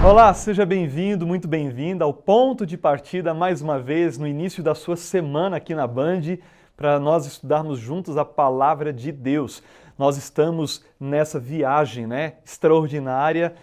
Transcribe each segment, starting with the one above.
Olá, seja bem-vindo, muito bem-vinda ao Ponto de Partida, mais uma vez, no início da sua semana aqui na Band, para nós estudarmos juntos a Palavra de Deus. Nós estamos nessa viagem, extraordinária,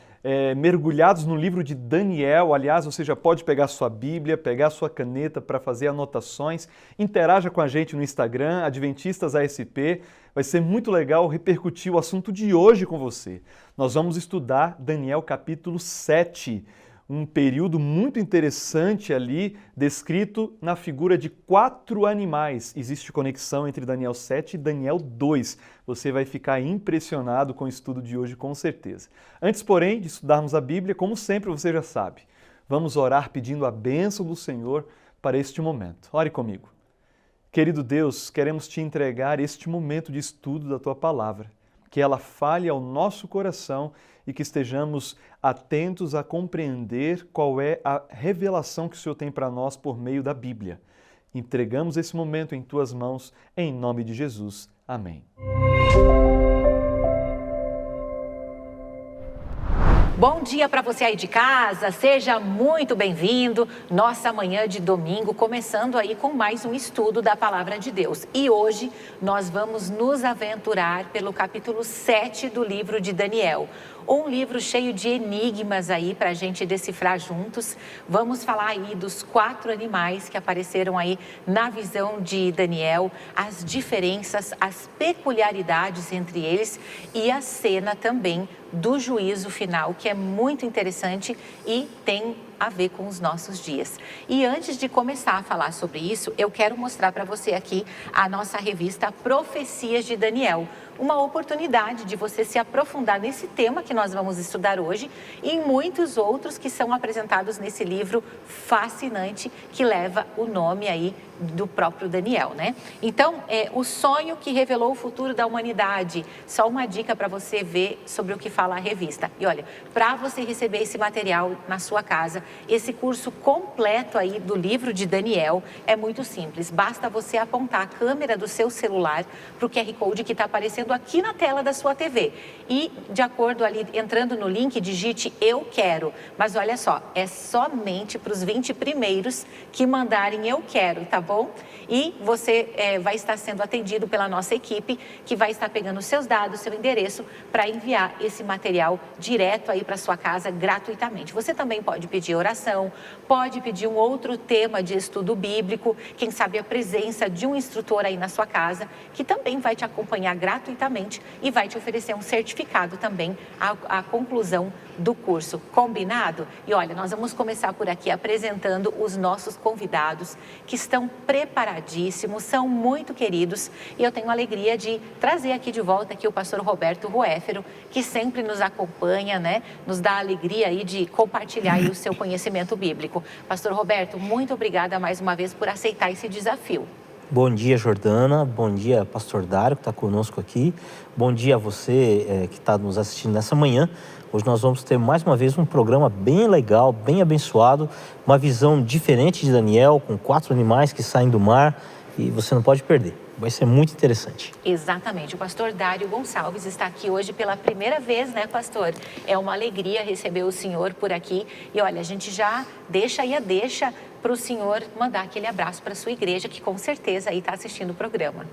mergulhados no livro de Daniel. Aliás, você já pode pegar sua Bíblia, pegar sua caneta para fazer anotações, interaja com a gente no Instagram, Adventistas ASP. Vai ser muito legal repercutir o assunto de hoje com você. Nós vamos estudar Daniel capítulo 7, um período muito interessante ali, descrito na figura de 4 animais. Existe conexão entre Daniel 7 e Daniel 2. Você vai ficar impressionado com o estudo de hoje, com certeza. Antes, porém, de estudarmos a Bíblia, como sempre você já sabe, vamos orar pedindo a bênção do Senhor para este momento. Ore comigo. Querido Deus, queremos te entregar este momento de estudo da Tua Palavra, que ela fale ao nosso coração e que estejamos atentos a compreender qual é a revelação que o Senhor tem para nós por meio da Bíblia. Entregamos esse momento em Tuas mãos, em nome de Jesus. Amém. Bom dia para você aí de casa, seja muito bem-vindo. Nossa manhã de domingo, começando aí com mais um estudo da Palavra de Deus. E hoje nós vamos nos aventurar pelo capítulo 7 do livro de Daniel. Um livro cheio de enigmas aí para a gente decifrar juntos. Vamos falar aí dos 4 animais que apareceram aí na visão de Daniel, as diferenças, as peculiaridades entre eles e a cena também do juízo final, que é muito interessante e tem a ver com os nossos dias. E antes de começar a falar sobre isso, eu quero mostrar para você aqui a nossa revista Profecias de Daniel. Uma oportunidade de você se aprofundar nesse tema que nós vamos estudar hoje e em muitos outros que são apresentados nesse livro fascinante que leva o nome aí do próprio Daniel, né? Então, o sonho que revelou o futuro da humanidade. Só uma dica para você ver sobre o que fala a revista. E olha, para você receber esse material na sua casa, esse curso completo aí do livro de Daniel é muito simples. Basta você apontar a câmera do seu celular para o QR Code que está aparecendo aqui na tela da sua TV. E, de acordo ali, entrando no link, digite "Eu quero". Mas olha só, é somente para os 20 primeiros que mandarem "Eu quero", tá bom? E você vai estar sendo atendido pela nossa equipe, que vai estar pegando os seus dados, seu endereço, para enviar esse material direto aí para sua casa gratuitamente. Você também pode pedir oração, pode pedir um outro tema de estudo bíblico, quem sabe a presença de um instrutor aí na sua casa, que também vai te acompanhar gratuitamente e vai te oferecer um certificado também à conclusão do curso. Combinado? E olha, nós vamos começar por aqui apresentando os nossos convidados, que estão preparadíssimos, são muito queridos, e eu tenho a alegria de trazer aqui de volta aqui o pastor Roberto Roéfero, que sempre nos acompanha, né? Nos dá a alegria aí de compartilhar aí o seu conhecimento bíblico. Pastor Roberto, muito obrigada mais uma vez por aceitar esse desafio. Bom dia, Jordana. Bom dia, pastor Dário, que está conosco aqui. Bom dia a você que está nos assistindo nessa manhã. Hoje nós vamos ter mais uma vez um programa bem legal, bem abençoado, uma visão diferente de Daniel, com 4 animais que saem do mar, e você não pode perder. Vai ser muito interessante. Exatamente. O pastor Dário Gonçalves está aqui hoje pela primeira vez, né, pastor? É uma alegria receber o senhor por aqui. E olha, a gente já deixa para o senhor mandar aquele abraço para a sua igreja, que com certeza aí está assistindo o programa.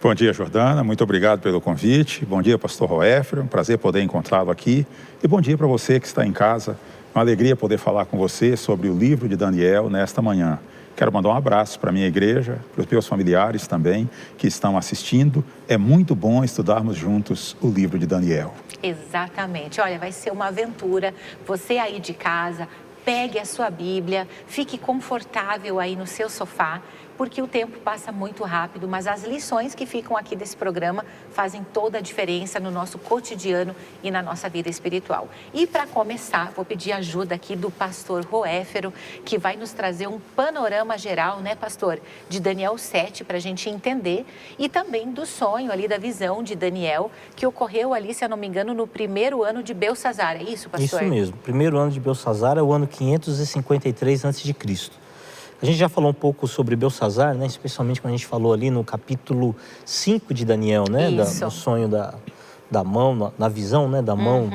Bom dia, Jordana. Muito obrigado pelo convite. Bom dia, pastor Roéfero. Um prazer poder encontrá-lo aqui. E bom dia para você que está em casa. Uma alegria poder falar com você sobre o livro de Daniel nesta manhã. Quero mandar um abraço para a minha igreja, para os meus familiares também que estão assistindo. É muito bom estudarmos juntos o livro de Daniel. Exatamente. Olha, vai ser uma aventura. Você aí de casa, pegue a sua Bíblia, fique confortável aí no seu sofá, porque o tempo passa muito rápido, mas as lições que ficam aqui desse programa fazem toda a diferença no nosso cotidiano e na nossa vida espiritual. E para começar, vou pedir ajuda aqui do pastor Roéfero, que vai nos trazer um panorama geral, né, pastor, de Daniel 7, para a gente entender, e também do sonho ali, da visão de Daniel, que ocorreu ali, se eu não me engano, no primeiro ano de Belsazzar, é isso, pastor? Isso mesmo, o primeiro ano de Belsazzar é o ano 553 a.C. A gente já falou um pouco sobre Belsazzar, né? Especialmente quando a gente falou ali no capítulo 5 de Daniel, né? No sonho da mão, na visão, né? Da mão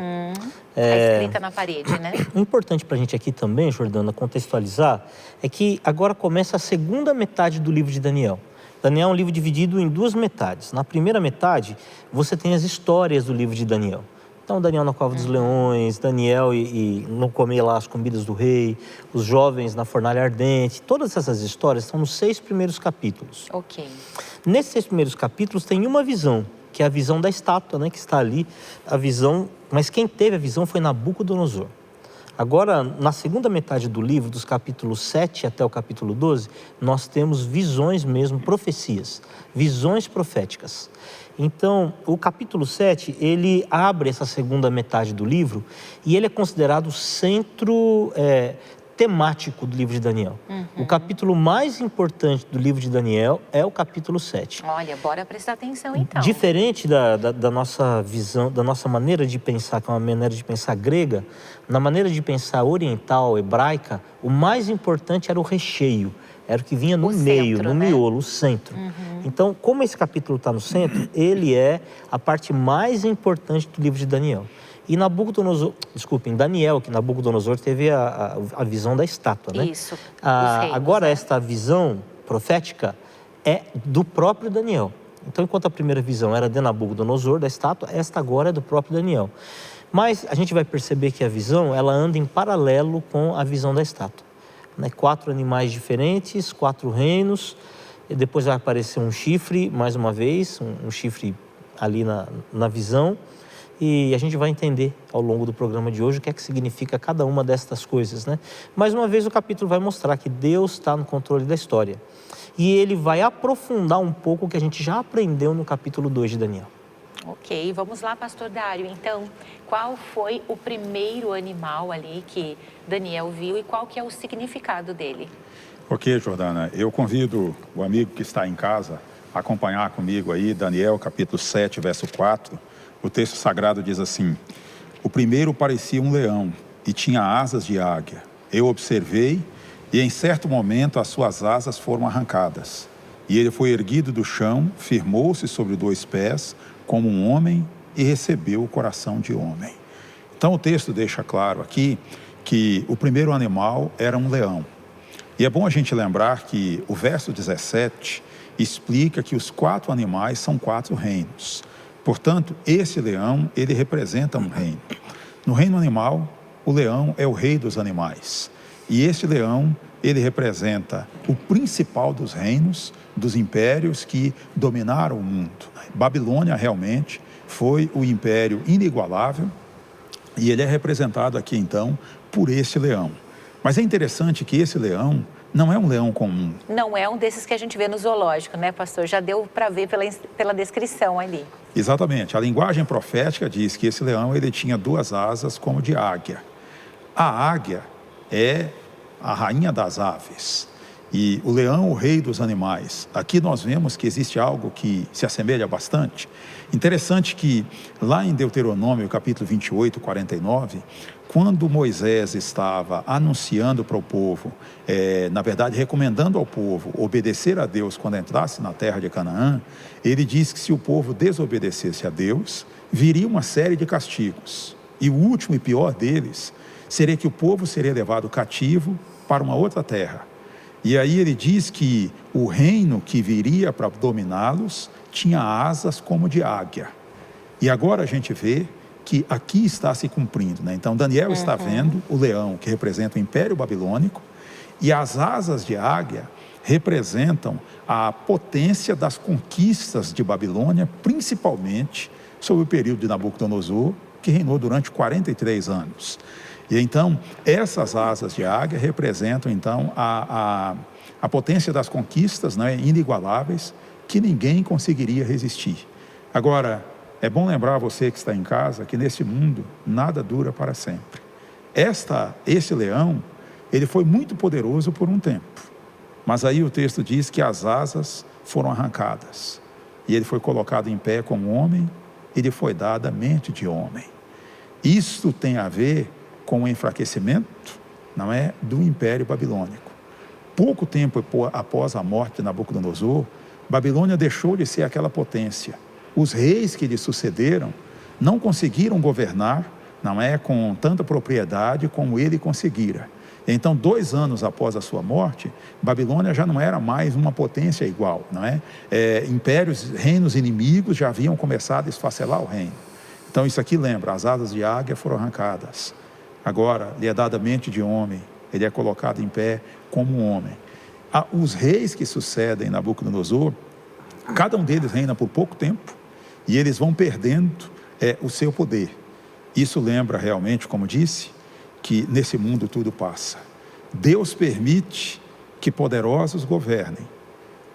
A escrita na parede, né? O importante para a gente aqui também, Jordana, contextualizar, é que agora começa a segunda metade do livro de Daniel. Daniel é um livro dividido em duas metades. Na primeira metade, você tem as histórias do livro de Daniel. Então, Daniel na cova dos leões, Daniel e não comer lá as comidas do rei, os jovens na fornalha ardente. Todas essas histórias estão nos 6 primeiros capítulos. Ok. Nesses 6 primeiros capítulos tem uma visão, que é a visão da estátua, né, que está ali, a visão, mas quem teve a visão foi Nabucodonosor. Agora, na segunda metade do livro, dos capítulos 7 até o capítulo 12, nós temos visões mesmo, profecias, visões proféticas. Então, o capítulo 7, ele abre essa segunda metade do livro e ele é considerado o centro temático do livro de Daniel. O capítulo mais importante do livro de Daniel é o capítulo 7. Olha, bora prestar atenção então. Diferente da nossa visão, da nossa maneira de pensar, que é uma maneira de pensar grega, na maneira de pensar oriental, hebraica, o mais importante era o recheio, era o que vinha no meio, centro, no miolo, o centro. Então, como esse capítulo está no centro, ele é a parte mais importante do livro de Daniel. E em Daniel, que Nabucodonosor teve a visão da estátua, né? Isso, agora, esta visão profética é do próprio Daniel. Então, enquanto a primeira visão era de Nabucodonosor, da estátua, esta agora é do próprio Daniel. Mas a gente vai perceber que a visão, ela anda em paralelo com a visão da estátua. 4 animais diferentes, 4 reinos, e depois vai aparecer um chifre, mais uma vez, um chifre ali na visão. E a gente vai entender ao longo do programa de hoje o que é que significa cada uma destas coisas, né? Mais uma vez o capítulo vai mostrar que Deus está no controle da história. E ele vai aprofundar um pouco o que a gente já aprendeu no capítulo 2 de Daniel. Ok, vamos lá, pastor Dário. Então, qual foi o primeiro animal ali que Daniel viu e qual que é o significado dele? Ok, Jordana, eu convido o amigo que está em casa a acompanhar comigo aí, Daniel, capítulo 7, verso 4. O texto sagrado diz assim: o primeiro parecia um leão e tinha asas de águia. Eu observei e em certo momento as suas asas foram arrancadas. E ele foi erguido do chão, firmou-se sobre 2 pés, como um homem, e recebeu o coração de homem. Então o texto deixa claro aqui que o primeiro animal era um leão. E é bom a gente lembrar que o verso 17 explica que os 4 animais são 4 reinos. Portanto, esse leão, ele representa um reino. No reino animal, o leão é o rei dos animais. E esse leão, ele representa o principal dos reinos, dos impérios que dominaram o mundo. Babilônia, realmente, foi o império inigualável, e ele é representado aqui, então, por esse leão. Mas é interessante que esse leão não é um leão comum. Não é um desses que a gente vê no zoológico, né, pastor? Já deu para ver pela descrição ali. Exatamente. A linguagem profética diz que esse leão, ele tinha 2 asas como de águia. A águia é a rainha das aves. E o leão, o rei dos animais. Aqui nós vemos que existe algo que se assemelha bastante. Interessante que lá em Deuteronômio, capítulo 28, 49, quando Moisés estava anunciando para o povo, na verdade, recomendando ao povo obedecer a Deus quando entrasse na terra de Canaã, ele diz que se o povo desobedecesse a Deus, viria uma série de castigos. E o último e pior deles seria que o povo seria levado cativo para uma outra terra. E aí ele diz que o reino que viria para dominá-los tinha asas como de águia. E agora a gente vê que aqui está se cumprindo, né? Então Daniel está vendo o leão, que representa o Império Babilônico, e as asas de águia representam a potência das conquistas de Babilônia, principalmente sobre o período de Nabucodonosor, que reinou durante 43 anos. E então, essas asas de águia representam, então, a potência das conquistas, né, inigualáveis, que ninguém conseguiria resistir. Agora, é bom lembrar você que está em casa que nesse mundo nada dura para sempre. Esse leão, ele foi muito poderoso por um tempo. Mas aí o texto diz que as asas foram arrancadas. E ele foi colocado em pé como homem, e lhe foi dada a mente de homem. Isto tem a ver com o enfraquecimento, não é, do Império Babilônico. Pouco tempo após a morte de Nabucodonosor, Babilônia deixou de ser aquela potência. Os reis que lhe sucederam não conseguiram governar não é, com tanta propriedade como ele conseguira. Então, 2 anos após a sua morte, Babilônia já não era mais uma potência igual, não é? Impérios, reinos inimigos já haviam começado a esfacelar o reino. Então, isso aqui lembra, as asas de águia foram arrancadas. Agora, lhe é dada mente de homem, ele é colocado em pé como um homem. Os reis que sucedem Nabucodonosor, cada um deles reina por pouco tempo e eles vão perdendo o seu poder. Isso lembra realmente, como disse, que nesse mundo tudo passa. Deus permite que poderosos governem,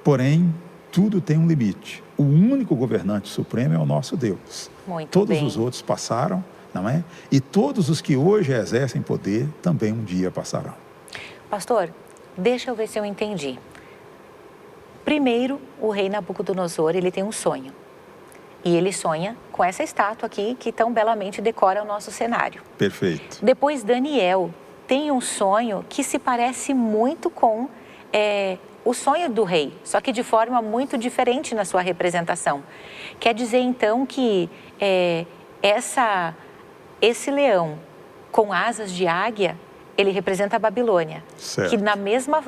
porém tudo tem um limite. O único governante supremo é o nosso Deus. Todos os outros passaram, não é? E todos os que hoje exercem poder também um dia passarão. Pastor, deixa eu ver se eu entendi. Primeiro, o rei Nabucodonosor, ele tem um sonho. E ele sonha com essa estátua aqui que tão belamente decora o nosso cenário. Perfeito. Depois, Daniel tem um sonho que se parece muito com o sonho do rei, só que de forma muito diferente na sua representação. Quer dizer, então, que esse leão com asas de águia, ele representa a Babilônia. Certo.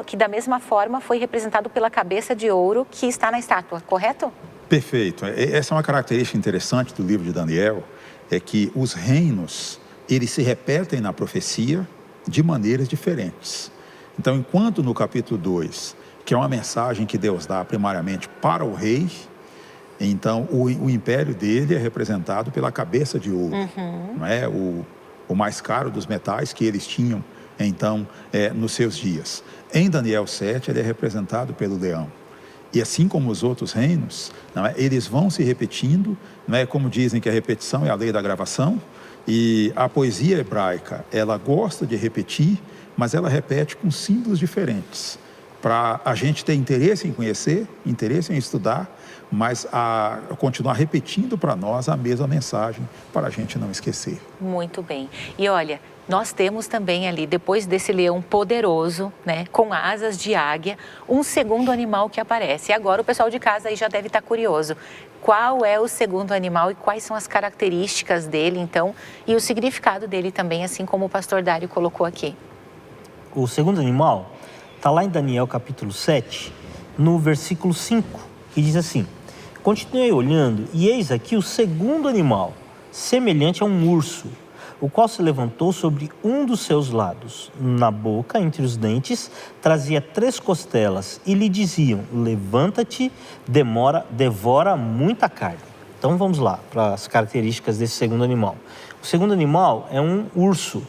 Que da mesma forma foi representado pela cabeça de ouro que está na estátua, correto? Perfeito. Essa é uma característica interessante do livro de Daniel, é que os reinos, eles se repetem na profecia de maneiras diferentes. Então, enquanto no capítulo 2, que é uma mensagem que Deus dá primariamente para o rei, então o império dele é representado pela cabeça de ouro, não é? O mais caro dos metais que eles tinham, então, nos seus dias. Em Daniel 7, ele é representado pelo leão. E assim como os outros reinos, não é? Eles vão se repetindo, não é? Como dizem que a repetição é a lei da gravação, e a poesia hebraica, ela gosta de repetir, mas ela repete com símbolos diferentes, para a gente ter interesse em conhecer, interesse em estudar, mas a continuar repetindo para nós a mesma mensagem, para a gente não esquecer. Muito bem. E olha, nós temos também ali, depois desse leão poderoso, né, com asas de águia, um segundo animal que aparece. E agora o pessoal de casa aí já deve estar curioso. Qual é o segundo animal e quais são as características dele, então, e o significado dele também, assim como o pastor Dário colocou aqui. O segundo animal está lá em Daniel capítulo 7, no versículo 5, que diz assim: continuei olhando e eis aqui o segundo animal, semelhante a um urso, o qual se levantou sobre um dos seus lados. Na boca, entre os dentes, trazia 3 costelas e lhe diziam: levanta-te, devora muita carne. Então vamos lá para as características desse segundo animal. O segundo animal é um urso,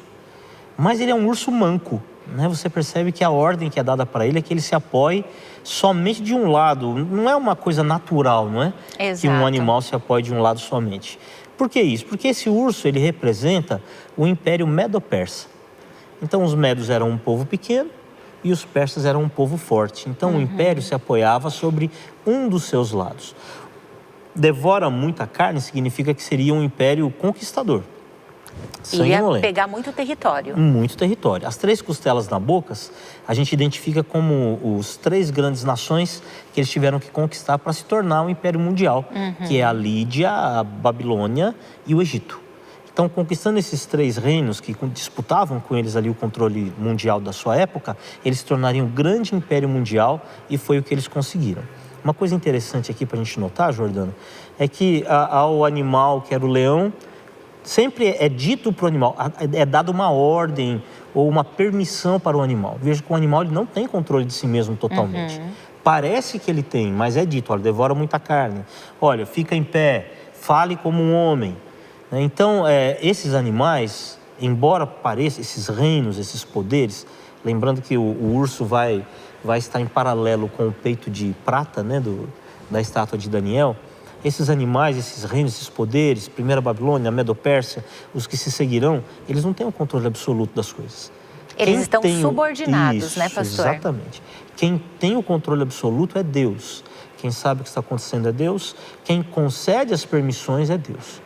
mas ele é um urso manco, né? Você percebe que a ordem que é dada para ele é que ele se apoie somente de um lado. Não é uma coisa natural, não é? Exato. Que um animal se apoie de um lado somente. Por que isso? Porque esse urso, ele representa o Império Medo-Persa. Então, os medos eram um povo pequeno e os persas eram um povo forte. Então, o império se apoiava sobre um dos seus lados. Devora muita carne significa que seria um império conquistador. Ia pegar muito território. Muito território. As 3 costelas na boca, a gente identifica como os 3 grandes nações que eles tiveram que conquistar para se tornar um império mundial, que é a Lídia, a Babilônia e o Egito. Então, conquistando esses 3 reinos que disputavam com eles ali o controle mundial da sua época, eles se tornariam um grande império mundial e foi o que eles conseguiram. Uma coisa interessante aqui para a gente notar, Jordano, é que ao animal, que era o leão, sempre é dito para o animal, é dada uma ordem ou uma permissão para o animal. Veja que o animal ele não tem controle de si mesmo totalmente. Parece que ele tem, mas é dito: olha, devora muita carne, olha, fica em pé, fale como um homem. Então, esses animais, embora pareçam, esses reinos, esses poderes, lembrando que o urso vai estar em paralelo com o peito de prata, né, da estátua de Daniel. Esses animais, esses reinos, esses poderes, primeira Babilônia, a Medo-Pérsia, os que se seguirão, eles não têm o controle absoluto das coisas. Eles estão subordinados, né, pastor? Exatamente. Quem tem o controle absoluto é Deus. Quem sabe o que está acontecendo é Deus. Quem concede as permissões é Deus.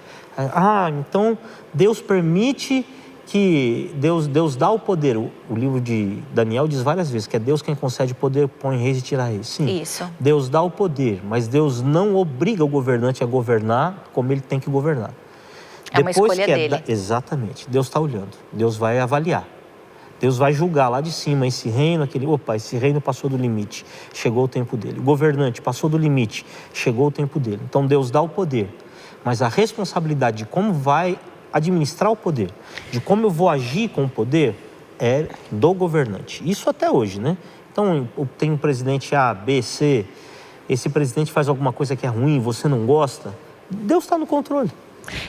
Então Deus permite que Deus dá o poder. O livro de Daniel diz várias vezes que é Deus quem concede o poder, põe reis e tira reis. Sim, isso. Deus dá o poder, mas Deus não obriga o governante a governar como ele tem que governar. É uma escolha dele. Exatamente. Deus está olhando. Deus vai avaliar. Deus vai julgar lá de cima esse reino, esse reino passou do limite, chegou o tempo dele. O governante passou do limite, chegou o tempo dele. Então Deus dá o poder, mas a responsabilidade de como vai administrar o poder, de como eu vou agir com o poder, é do governante. Isso até hoje, né? Então tem um presidente A, B, C, esse presidente faz alguma coisa que é ruim, você não gosta, Deus está no controle.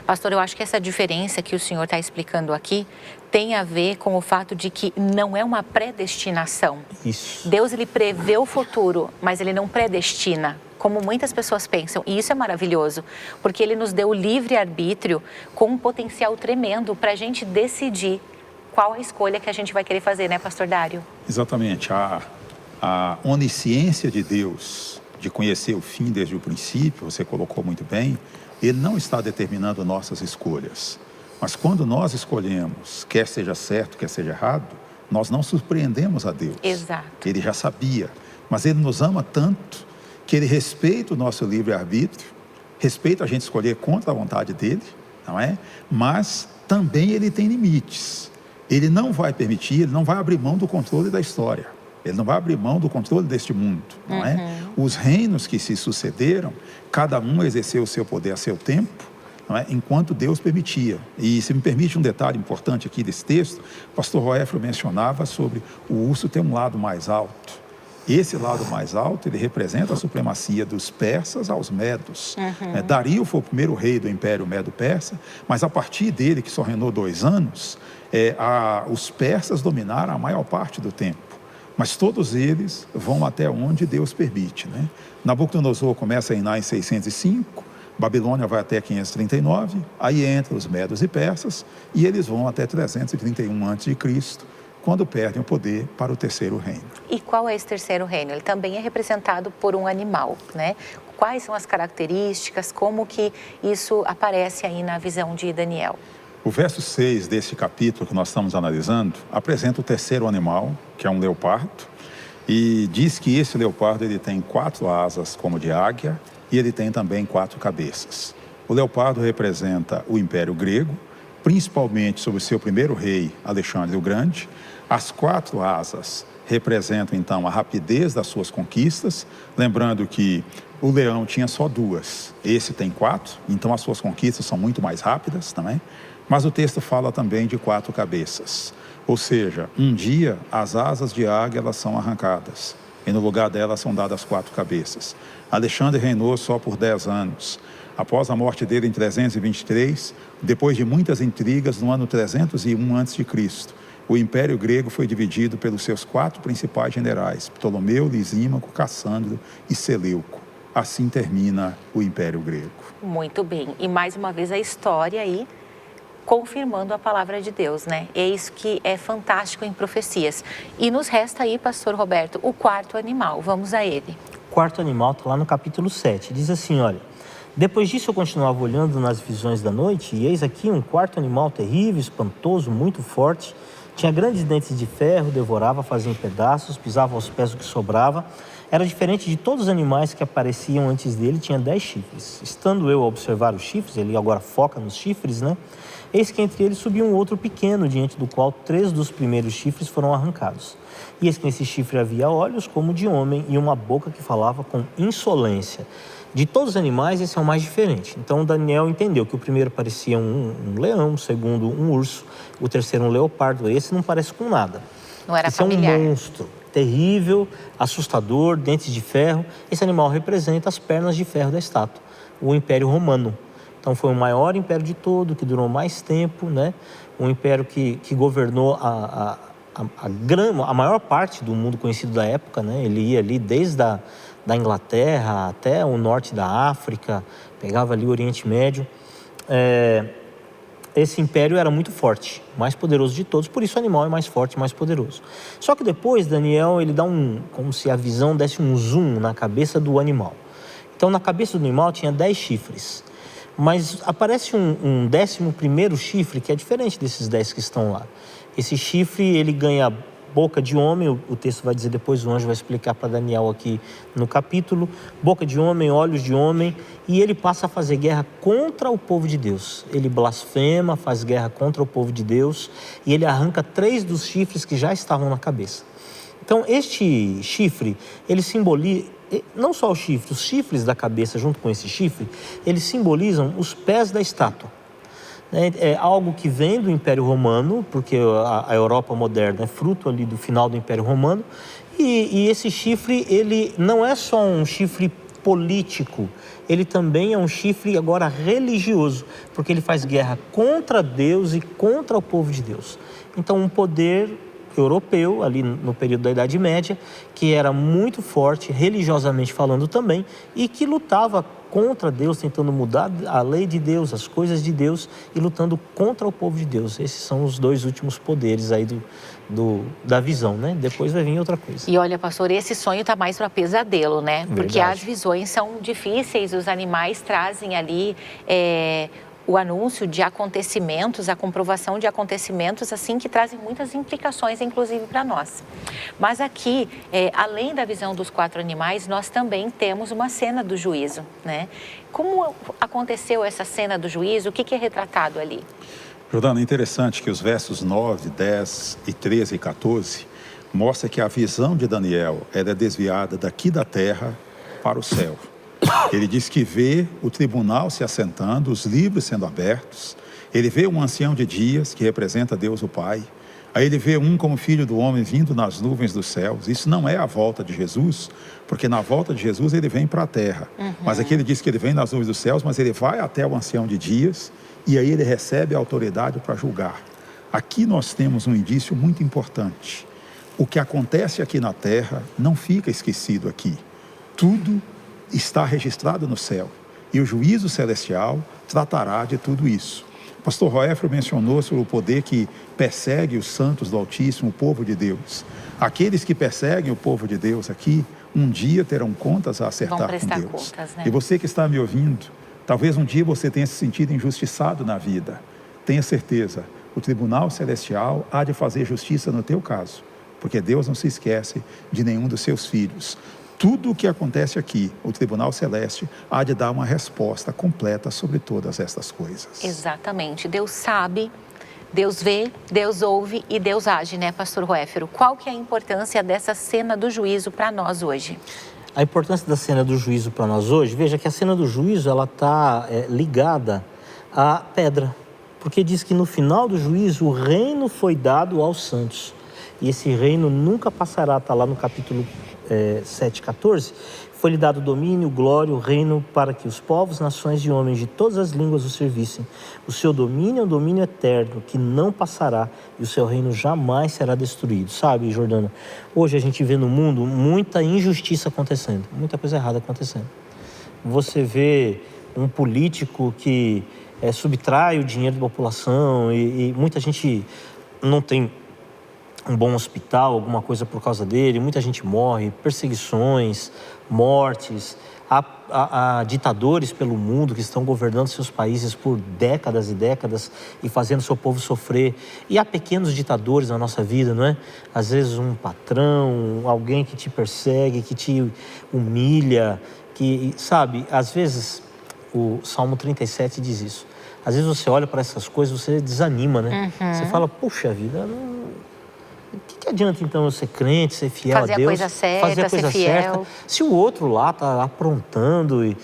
Pastor, eu acho que essa diferença que o senhor está explicando aqui tem a ver com o fato de que não é uma predestinação. Isso. Deus, ele prevê o futuro, mas ele não predestina, como muitas pessoas pensam. E isso é maravilhoso, porque ele nos deu o livre-arbítrio com um potencial tremendo para a gente decidir qual a escolha que a gente vai querer fazer, né, pastor Dário? Exatamente. A onisciência de Deus, de conhecer o fim desde o princípio, você colocou muito bem, Ele não está determinando nossas escolhas. Mas quando nós escolhemos, quer seja certo, quer seja errado, nós não surpreendemos a Deus. Exato. Ele já sabia, mas Ele nos ama tanto que Ele respeita o nosso livre-arbítrio, respeita a gente escolher contra a vontade dEle, não é? Mas também Ele tem limites. Ele não vai permitir, Ele não vai abrir mão do controle da história. Ele não vai abrir mão do controle deste mundo, não é? Os reinos que se sucederam, cada um exerceu o seu poder a seu tempo, não é? Enquanto Deus permitia. E se me permite um detalhe importante aqui desse texto, o pastor Roéfrio mencionava sobre o urso ter um lado mais alto. Esse lado mais alto, ele representa a supremacia dos persas aos medos. Dario foi o primeiro rei do Império Medo-Persa, mas a partir dele, que só reinou 2 anos, os persas dominaram a maior parte do tempo. Mas todos eles vão até onde Deus permite, né? Nabucodonosor começa a reinar em 605, Babilônia vai até 539, aí entra os medos e persas, e eles vão até 331 a.C., quando perdem o poder para o terceiro reino. E qual é esse terceiro reino? Ele também é representado por um animal, né? Quais são as características, como que isso aparece aí na visão de Daniel? O verso 6 desse capítulo que nós estamos analisando apresenta o terceiro animal, que é um leopardo, e diz que esse leopardo ele tem 4 asas como de águia e ele tem também 4 cabeças. O leopardo representa o Império Grego, principalmente sobre o seu primeiro rei, Alexandre o Grande. As 4 asas representam então a rapidez das suas conquistas, lembrando que o leão tinha só 2, esse tem 4, então as suas conquistas são muito mais rápidas também. Mas o texto fala também de 4 cabeças, ou seja, um dia as asas de águia elas são arrancadas e no lugar delas são dadas 4 cabeças. Alexandre reinou só por 10 anos. Após a morte dele em 323, depois de muitas intrigas, no ano 301 a.C., o Império Grego foi dividido pelos seus 4 principais generais, Ptolomeu, Lisímaco, Cassandro e Seleuco. Assim termina o Império Grego. Muito bem, e mais uma vez a história aí confirmando a palavra de Deus, né? É isso que é fantástico em profecias. E nos resta aí, pastor Roberto, o 4º animal. Vamos a ele. O 4º animal está lá no capítulo 7. Diz assim, olha: depois disso eu continuava olhando nas visões da noite, e eis aqui um 4º animal terrível, espantoso, muito forte. Tinha grandes dentes de ferro, devorava, fazia em pedaços, pisava aos pés o que sobrava. Era diferente de todos os animais que apareciam antes dele, tinha 10 chifres. Estando eu a observar os chifres, ele agora foca nos chifres, né? Eis que entre eles subiu um outro pequeno, diante do qual 3 dos primeiros chifres foram arrancados. E eis que nesse chifre havia olhos como de homem e uma boca que falava com insolência. De todos os animais, esse é o mais diferente. Então Daniel entendeu que o primeiro parecia um leão, o segundo um urso, o terceiro um leopardo. Esse não parece com nada. Não era esse familiar. É um monstro, terrível, assustador, dentes de ferro. Esse animal representa as pernas de ferro da estátua, o Império Romano. Então foi o maior império de todo, que durou mais tempo, né? Um império que governou a maior parte do mundo conhecido da época, né? Ele ia ali desde da Inglaterra até o norte da África, pegava ali o Oriente Médio. Esse império era muito forte, mais poderoso de todos, por isso o animal é mais forte, mais poderoso. Só que depois Daniel, ele dá como se a visão desse um zoom na cabeça do animal. Então na cabeça do animal tinha 10 chifres. Mas aparece um 11º chifre que é diferente desses 10 que estão lá. Esse chifre, ele ganha boca de homem, o texto vai dizer depois, o anjo vai explicar para Daniel aqui no capítulo, boca de homem, olhos de homem, e ele passa a fazer guerra contra o povo de Deus. Ele blasfema, faz guerra contra o povo de Deus, e ele arranca 3 dos chifres que já estavam na cabeça. Então, este chifre, ele simboliza, não só o chifre, os chifres da cabeça junto com esse chifre, eles simbolizam os pés da estátua. É algo que vem do Império Romano, porque a Europa moderna é fruto ali do final do Império Romano, e esse chifre, ele não é só um chifre político, ele também é um chifre agora religioso, porque ele faz guerra contra Deus e contra o povo de Deus. Então, um poder europeu, ali no período da Idade Média, que era muito forte, religiosamente falando também, e que lutava contra Deus, tentando mudar a lei de Deus, as coisas de Deus, e lutando contra o povo de Deus. Esses são os 2 últimos poderes aí da visão, né? Depois vai vir outra coisa. E olha, pastor, esse sonho está mais para pesadelo, né? Porque Verdade. as visões são difíceis, os animais trazem ali o anúncio de acontecimentos, a comprovação de acontecimentos, assim, que trazem muitas implicações, inclusive para nós. Mas aqui, além da visão dos 4 animais, nós também temos uma cena do juízo, né? Como aconteceu essa cena do juízo? O que é retratado ali? Jordana, é interessante que os versos 9, 10 e 13 e 14 mostra que a visão de Daniel era desviada daqui da terra para o céu. Ele diz que vê o tribunal se assentando, os livros sendo abertos. Ele vê um ancião de dias, que representa Deus o Pai. Aí ele vê um como filho do homem vindo nas nuvens dos céus. Isso não é a volta de Jesus, porque na volta de Jesus ele vem para a terra. Mas aqui ele diz que ele vem nas nuvens dos céus, mas ele vai até o ancião de dias e aí ele recebe a autoridade para julgar. Aqui nós temos um indício muito importante. O que acontece aqui na terra não fica esquecido aqui. Tudo está registrado no céu, e o juízo celestial tratará de tudo isso. O pastor Roéfrio mencionou sobre o poder que persegue os santos do Altíssimo, o povo de Deus. Aqueles que perseguem o povo de Deus aqui, um dia terão contas a acertar com Deus. Contas, né? E você que está me ouvindo, talvez um dia você tenha se sentido injustiçado na vida. Tenha certeza, o tribunal celestial há de fazer justiça no teu caso, porque Deus não se esquece de nenhum dos seus filhos. Tudo o que acontece aqui, o Tribunal Celeste há de dar uma resposta completa sobre todas estas coisas. Exatamente. Deus sabe, Deus vê, Deus ouve e Deus age, né, pastor Roéfero? Qual que é a importância dessa cena do juízo para nós hoje? A importância da cena do juízo para nós hoje, veja que a cena do juízo, ela está ligada à pedra. Porque diz que no final do juízo, o reino foi dado aos santos. E esse reino nunca passará, está lá no capítulo 7:14, foi-lhe dado domínio, glória, o reino para que os povos, nações e homens de todas as línguas o servissem. O seu domínio é um domínio eterno, que não passará, e o seu reino jamais será destruído. Sabe, Jordana, hoje a gente vê no mundo muita injustiça acontecendo, muita coisa errada acontecendo. Você vê um político que subtrai o dinheiro da população e muita gente não tem um bom hospital, alguma coisa por causa dele, muita gente morre, perseguições, mortes, há ditadores pelo mundo que estão governando seus países por décadas e décadas e fazendo seu povo sofrer. E há pequenos ditadores na nossa vida, não é? Às vezes um patrão, alguém que te persegue, que te humilha, que, sabe, às vezes o Salmo 37 diz isso. Às vezes você olha para essas coisas, você desanima, né? Você fala, puxa vida, o que adianta então eu ser crente, ser fiel a Deus? Fazer a coisa certa, fazer a coisa ser fiel. certa, se o outro lá está aprontando e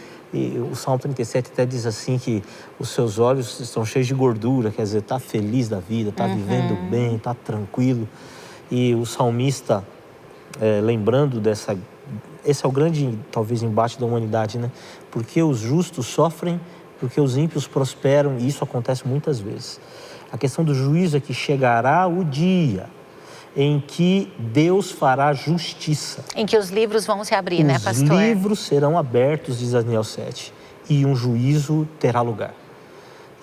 o Salmo 37 até diz assim que os seus olhos estão cheios de gordura, quer dizer, está feliz da vida, está vivendo bem, está tranquilo. E o salmista, lembrando esse é o grande, talvez, embate da humanidade, né? Porque os justos sofrem, porque os ímpios prosperam, e isso acontece muitas vezes. A questão do juízo é que chegará o dia em que Deus fará justiça. Em que os livros vão se abrir, né, pastor? Os livros serão abertos, diz Daniel 7, e um juízo terá lugar.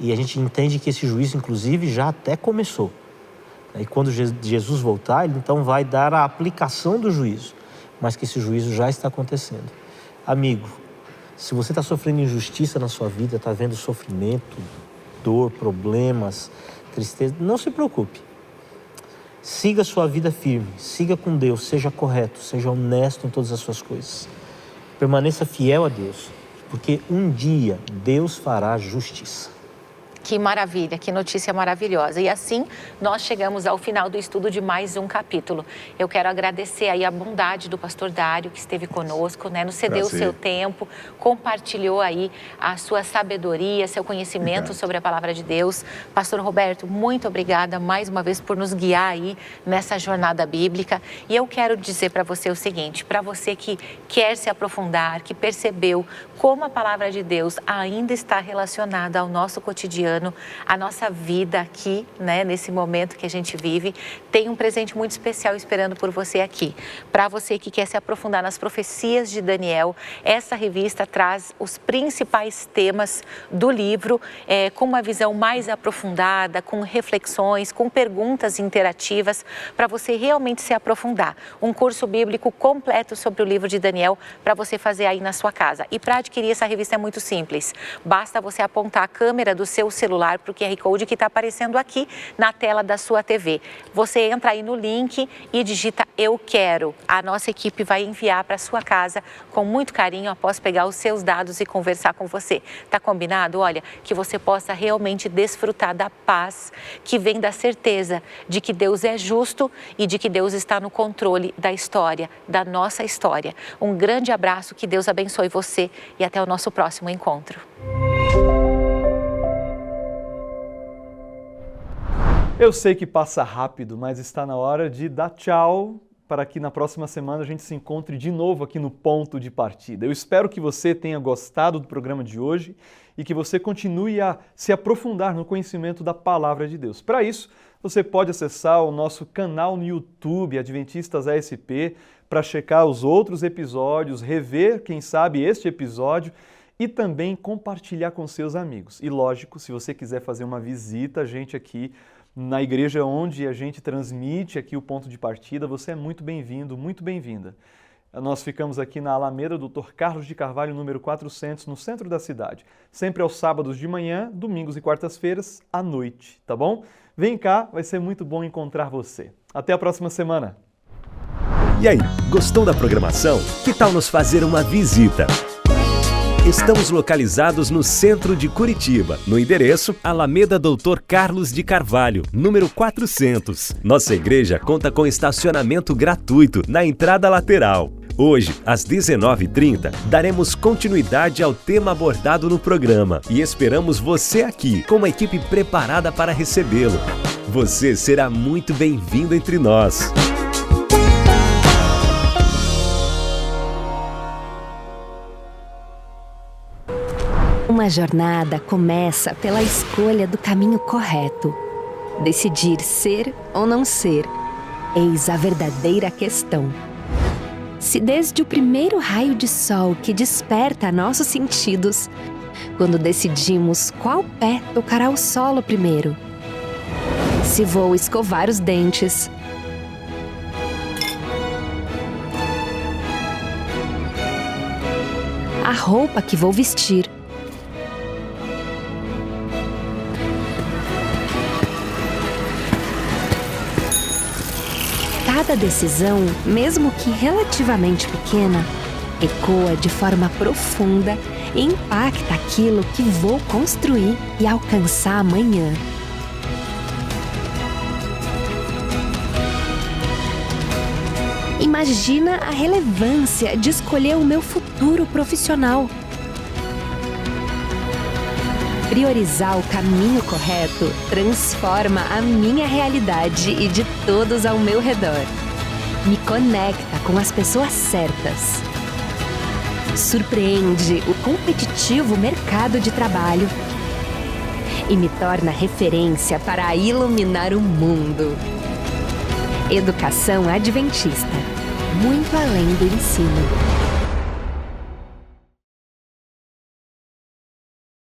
E a gente entende que esse juízo, inclusive, já até começou. E quando Jesus voltar, ele então vai dar a aplicação do juízo, mas que esse juízo já está acontecendo. Amigo, se você está sofrendo injustiça na sua vida, está vendo sofrimento, dor, problemas, tristeza, não se preocupe. Siga a sua vida firme, siga com Deus, seja correto, seja honesto em todas as suas coisas. Permaneça fiel a Deus, porque um dia Deus fará justiça. Que maravilha, que notícia maravilhosa. E assim nós chegamos ao final do estudo de mais um capítulo. Eu quero agradecer aí a bondade do pastor Dário, que esteve conosco, né? Nos cedeu o seu tempo, compartilhou aí a sua sabedoria, seu conhecimento sobre a palavra de Deus. Pastor Roberto, muito obrigada mais uma vez por nos guiar aí nessa jornada bíblica. E eu quero dizer para você o seguinte, para você que quer se aprofundar, que percebeu como a palavra de Deus ainda está relacionada ao nosso cotidiano, a nossa vida aqui, né, nesse momento que a gente vive, tem um presente muito especial esperando por você aqui. Para você que quer se aprofundar nas profecias de Daniel, essa revista traz os principais temas do livro, com uma visão mais aprofundada, com reflexões, com perguntas interativas, para você realmente se aprofundar. Um curso bíblico completo sobre o livro de Daniel para você fazer aí na sua casa. E para adquirir essa revista é muito simples. Basta você apontar a câmera do seu celular para o QR Code que está aparecendo aqui na tela da sua TV. Você entra aí no link e digita "Eu quero". A nossa equipe vai enviar para sua casa com muito carinho após pegar os seus dados e conversar com você. Tá combinado? Olha, que você possa realmente desfrutar da paz que vem da certeza de que Deus é justo e de que Deus está no controle da história, da nossa história. Um grande abraço, que Deus abençoe você e até o nosso próximo encontro. Eu sei que passa rápido, mas está na hora de dar tchau para que na próxima semana a gente se encontre de novo aqui no Ponto de Partida. Eu espero que você tenha gostado do programa de hoje e que você continue a se aprofundar no conhecimento da Palavra de Deus. Para isso, você pode acessar o nosso canal no YouTube, Adventistas ASP, para checar os outros episódios, rever, quem sabe, este episódio e também compartilhar com seus amigos. E lógico, se você quiser fazer uma visita, a gente aqui na igreja onde a gente transmite aqui o Ponto de Partida, você é muito bem-vindo, muito bem-vinda. Nós ficamos aqui na Alameda Dr. Carlos de Carvalho, número 400, no centro da cidade. Sempre aos sábados de manhã, domingos e quartas-feiras, à noite, tá bom? Vem cá, vai ser muito bom encontrar você. Até a próxima semana. E aí, gostou da programação? Que tal nos fazer uma visita? Estamos localizados no centro de Curitiba, no endereço Alameda Dr. Carlos de Carvalho, número 400. Nossa igreja conta com estacionamento gratuito na entrada lateral. Hoje, às 19h30, daremos continuidade ao tema abordado no programa e esperamos você aqui, com uma equipe preparada para recebê-lo. Você será muito bem-vindo entre nós. Uma jornada começa pela escolha do caminho correto. Decidir ser ou não ser, eis a verdadeira questão. Se desde o primeiro raio de sol que desperta nossos sentidos, quando decidimos qual pé tocará o solo primeiro, se vou escovar os dentes, a roupa que vou vestir, cada decisão, mesmo que relativamente pequena, ecoa de forma profunda e impacta aquilo que vou construir e alcançar amanhã. Imagina a relevância de escolher o meu futuro profissional. Priorizar o caminho correto transforma a minha realidade e de todos ao meu redor. Me conecta com as pessoas certas. Surpreende o competitivo mercado de trabalho e me torna referência para iluminar o mundo. Educação Adventista, muito além do ensino.